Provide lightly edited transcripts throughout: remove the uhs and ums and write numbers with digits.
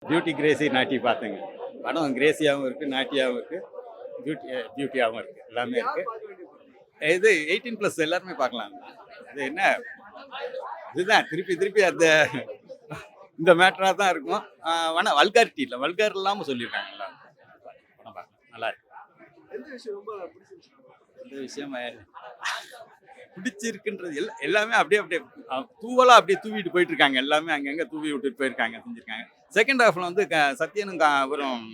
Beauty Crazy நாட்டி பார்த்தேங்க. படம் கிரேசியாகவும் இருக்குது, நாட்டியாகவும் இருக்குது, பியூட்டியாகவும் இருக்குது, எல்லாமே இருக்குது. இது 18+ எல்லாருமே பார்க்கலாம். இது என்ன, இதுதான் திருப்பி திருப்பி அந்த இந்த மேட்டராக தான் இருக்கும். ஆனால் வல்காரிட்டி இல்லை, வல்கார் இல்லாமல் சொல்லியிருக்காங்க. நல்லா படம் பார்க்கலாம், நல்லா இருக்கு. இந்த விஷயம் பிடிச்சிருக்குன்றது எல்லாமே அப்படியே அப்படியே தூவலாக அப்படியே தூவிட்டு போயிட்டு இருக்காங்க. எல்லாமே அங்கங்கே தூவி விட்டுட்டு போயிருக்காங்க, செஞ்சுருக்காங்க. செகண்ட் ஹாஃப்ல வந்து சத்யனும் அவரும்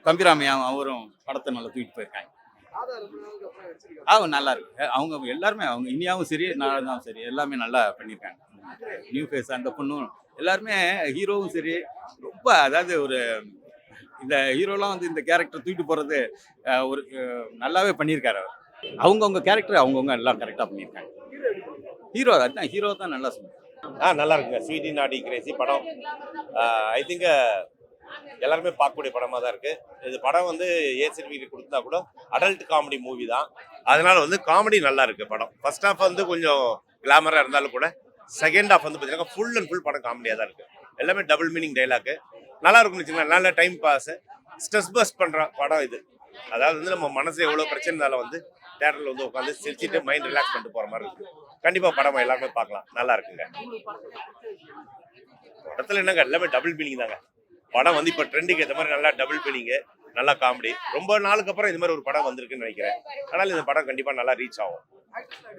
தம்பிராமையாவும் அவரும் படத்தை நல்லா தூக்கிட்டு போயிருக்காங்க. நல்லா இருக்கு. அவங்க எல்லாருமே, அவங்க இனியாவும் சரி, நானும் சரி, எல்லாமே நல்லா பண்ணியிருக்காங்க. நியூ ஃபேஸ் அந்த பொண்ணும் எல்லாருமே, ஹீரோவும் சரி, ரொம்ப அதாவது ஒரு இந்த ஹீரோலாம் வந்து இந்த கேரக்டர் தூக்கிட்டு போகிறது ஒரு நல்லாவே பண்ணியிருக்காரு அவர். அவங்கவுங்க கேரக்டர் அவங்கவுங்க எல்லாம் கரெக்டாக பண்ணியிருக்காங்க. ஹீரோ அதுதான், ஹீரோ தான் நல்லா சொல்லுவாங்க. நல்லா இருக்குங்க. ஸ்வீட்டி நாட்டி கிரேசி படம். ஐ திங்க் எல்லாருமே பார்க்கக்கூடிய படமாக தான் இருக்குது. இது படம் வந்து ஏசிடிவிக்கு கொடுத்தா கூட அடல்ட் காமெடி மூவி தான். அதனால வந்து காமெடி நல்லா இருக்குது படம். ஃபர்ஸ்ட் ஹாஃப் வந்து கொஞ்சம் கிளாமராக இருந்தாலும் கூட செகண்ட் ஹாஃப் வந்து பார்த்தீங்கன்னா ஃபுல் அண்ட் ஃபுல் படம் காமெடியாக தான் இருக்குது. எல்லாமே டபுள் மீனிங் டைலாக்கு நல்லா இருக்கும்னு வச்சுக்கலாம். நல்ல டைம் பாஸ், ஸ்ட்ரெஸ் பஸ்ட் பண்ணுற படம் இது. அதாவது வந்து நம்ம மனசு எவ்வளோ பிரச்சனை இருந்தாலும் வந்து தேட்டரில் வந்து உட்காந்து சிரிச்சிட்டு மைண்ட் ரிலாக்ஸ் பண்ணிட்டு போகிற மாதிரி இருக்குது. கண்டிப்பாக படம் எல்லாருமே பார்க்கலாம், நல்லா இருக்குங்க. படத்தில் என்னங்க எல்லாமே டபுள் மீனிங் தாங்க. படம் வந்து இப்போ ட்ரெண்டுக்கு ஏற்ற மாதிரி நல்லா டபுள் மீனிங்கு, நல்லா காமெடி. ரொம்ப நாளுக்கு அப்புறம் இது மாதிரி ஒரு படம் வந்திருக்குன்னு நினைக்கிறேன். ஆனால் இந்த படம் கண்டிப்பாக நல்லா ரீச் ஆகும்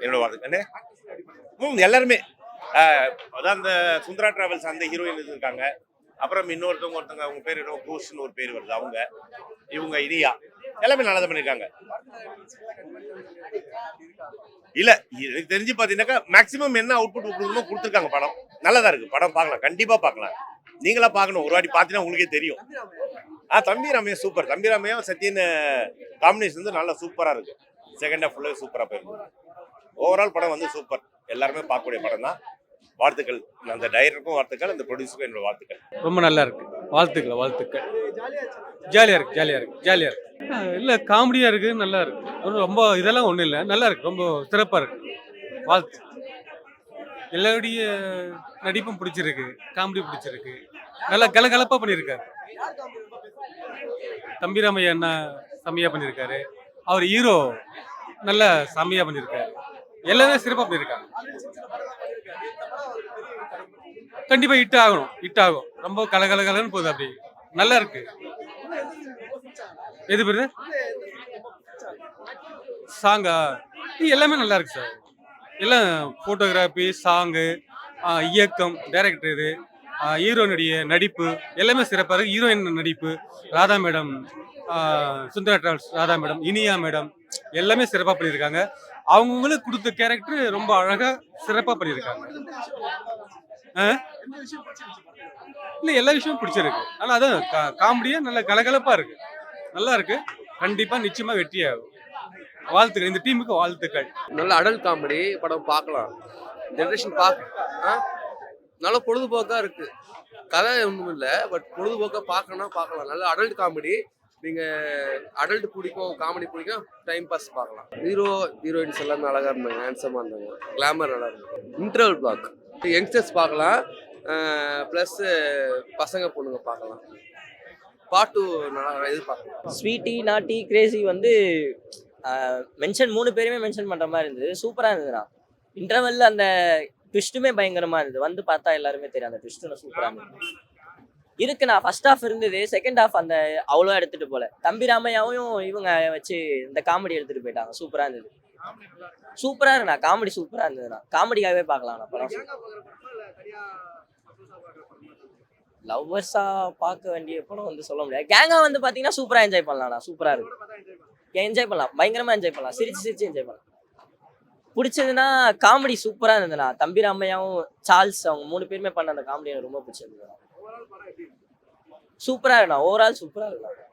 என்னோட வார்த்தை. என்ன எல்லாருமே அதான் அந்த சுந்தரா டிராவல்ஸ் அந்த ஹீரோயின் இருக்காங்க. அப்புறம் ஒருத்தவங்க அவங்க பேர் ஏதோ கோஷ்னு ஒரு பேர் வருது, அவங்க இவங்க இனியா எல்லாமே நல்லா தான் பண்ணியிருக்காங்க. இல்ல எனக்கு தெரிஞ்சு பாத்தீங்கன்னாக்கா மேக்சிமம் என்ன அவுட்புட் கொடுத்துருக்காங்க. படம் நல்லதா இருக்கு, படம் பார்க்கலாம், கண்டிப்பா பார்க்கலாம். நீங்களா பார்க்கணும், ஒரு வாட்டி பார்த்தீங்கன்னா உங்களுக்கே தெரியும். தம்பி ராமையா சூப்பர். தம்பி ராமையா சத்யன் காம்பினேஷன் வந்து நல்லா சூப்பரா இருக்கு. செகண்ட் ஹாஃப் ஃபுல்லாக சூப்பரா போயிருக்கு. ஓவரால் படம் வந்து சூப்பர், எல்லாருமே பார்க்கக்கூடிய படம் தான். வாழ்த்துக்கள் அந்த டைரக்டருக்கும், வாழ்த்துக்கள் அந்த ப்ரொடியூசருக்கும் என்னோட வாழ்த்துக்கள். ரொம்ப நல்லா இருக்கு, வாழ்த்துக்கள் வாழ்த்துக்கள். ஜாலியா இருக்கு, ஜாலியா இருக்கு, ஜாலியா இருக்கு. இல்ல காமெடியா இருக்கு, நல்லா இருக்கு. ரொம்ப இதெல்லாம் ஒண்ணும் இல்லை, நல்லா இருக்கு, ரொம்ப சிறப்பா இருக்கு. வாழ்த்து. எல்லாருடைய நடிப்பும் பிடிச்சிருக்கு, காமெடி பிடிச்சிருக்கு, நல்லா கலகலப்பா பண்ணியிருக்காரு. தம்பிராமையா அண்ணா செம்மையா பண்ணியிருக்காரு. அவர் ஹீரோ நல்லா செம்மையா பண்ணியிருக்காரு. எல்லாமே சிறப்பாக பண்ணியிருக்காங்க. கண்டிப்பா ஹிட் ஆகணும், ஹிட் ஆகும். ரொம்ப கலகலகலன்னு போகுது, அப்படி நல்லா இருக்கு. எது பேரு சாங்கா? எல்லாமே நல்லா இருக்கு சார். எல்லாம் போட்டோகிராஃபி, சாங்கு, இயக்கம், டைரக்டர், இது ஹீரோனுடைய நடிப்பு எல்லாமே சிறப்பாக இருக்கு. ஹீரோயின் நடிப்பு, Radha madam, Sundara travels Radha madam, Iniya madam எல்லாமே சிறப்பாக பண்ணியிருக்காங்க. அவங்களுக்கு கொடுத்த கேரக்டர் ரொம்ப அழகா சிறப்பாக பண்ணியிருக்காங்க. இல்லை எல்லா விஷயமும் பிடிச்சிருக்கு. ஆனால் அதான் காமெடியா நல்ல கலகலப்பா இருக்கு, நல்லா இருக்கு. கண்டிப்பா நிச்சயமா வெற்றியாகும். வாழ்த்துக்கள், இந்த டீமுக்கு வாழ்த்துக்கள். நல்ல அடல்ட் காமெடி படம் பார்க்கலாம். ஜென்ரேஷன் நல்ல பொழுதுபோக்கா இருக்கு. கதை ஒன்றும் இல்லை, பட் பொழுதுபோக்கா பார்க்கலாம். நல்ல அடல்ட் காமெடி. நீங்க அடல்ட் பிடிக்கும், காமெடி பிடிக்கும், டைம் பாஸ் பார்க்கலாம். ஹீரோயின்ஸ் எல்லாமே அழகா இருந்தாங்க, ஹேண்ட்ஸமா இருந்தாங்க, கிளாமர் நல்லா இருந்தாங்க. இன்டர்வல் பிளாக் யங்ஸ்டர்ஸ் பார்க்கலாம், ப்ளஸ் பசங்க பொண்ணுங்க பார்க்கலாம். பாட்டு நல்லா எதிர்பார்க்கலாம். ஸ்வீட்டி நாட்டி கிரேசி வந்து மென்ஷன் 3 பேருமே மென்ஷன் பண்ணுற மாதிரி இருந்தது, சூப்பராக இருந்ததுண்ணா. இன்டர்வெல்ல அந்த ட்விஸ்ட்டுமே பயங்கரமாக இருந்தது. வந்து பார்த்தா எல்லாருமே தெரியும் அந்த ட்விஸ்ட்டு சூப்பராக இருந்தது இருக்குண்ணா. ஃபர்ஸ்ட் ஹாஃப் இருந்தது, செகண்ட் ஹாஃப் அந்த அவ்வளோ எடுத்துகிட்டு போல. தம்பி ராமையாவையும் இவங்க வச்சு இந்த காமெடி எடுத்துகிட்டு போயிட்டாங்க, சூப்பராக இருந்தது. சூப்பராக இருக்குண்ணா, காமெடி சூப்பராக இருந்ததுண்ணா. காமெடியாகவே பார்க்கலாம்ண்ணா படம். லவ்வர்ஸா பார்க்க வேண்டிய படம் வந்து சொல்ல முடியாது. கேங்கா வந்து பார்த்தீங்கன்னா சூப்பராக என்ஜாய் பண்ணலாம்ண்ணா, சூப்பராக இருக்கு, என்ஜாய் பண்ணலாம், பயங்கரமாக என்ஜாய் பண்ணலாம், சிரிச்சு என்ஜாய் பண்ணலாம். பிடிச்சதுன்னா காமெடி சூப்பராக இருந்ததுண்ணா. தம்பி ராமையாவும் சார்ல்ஸ் அவங்க 3 பேருமே பண்ண அந்த காமெடி எனக்கு ரொம்ப பிடிச்சிருந்ததுண்ணா. சூப்பராக இருக்குண்ணா, ஓவரால் சூப்பராக இருக்குண்ணா.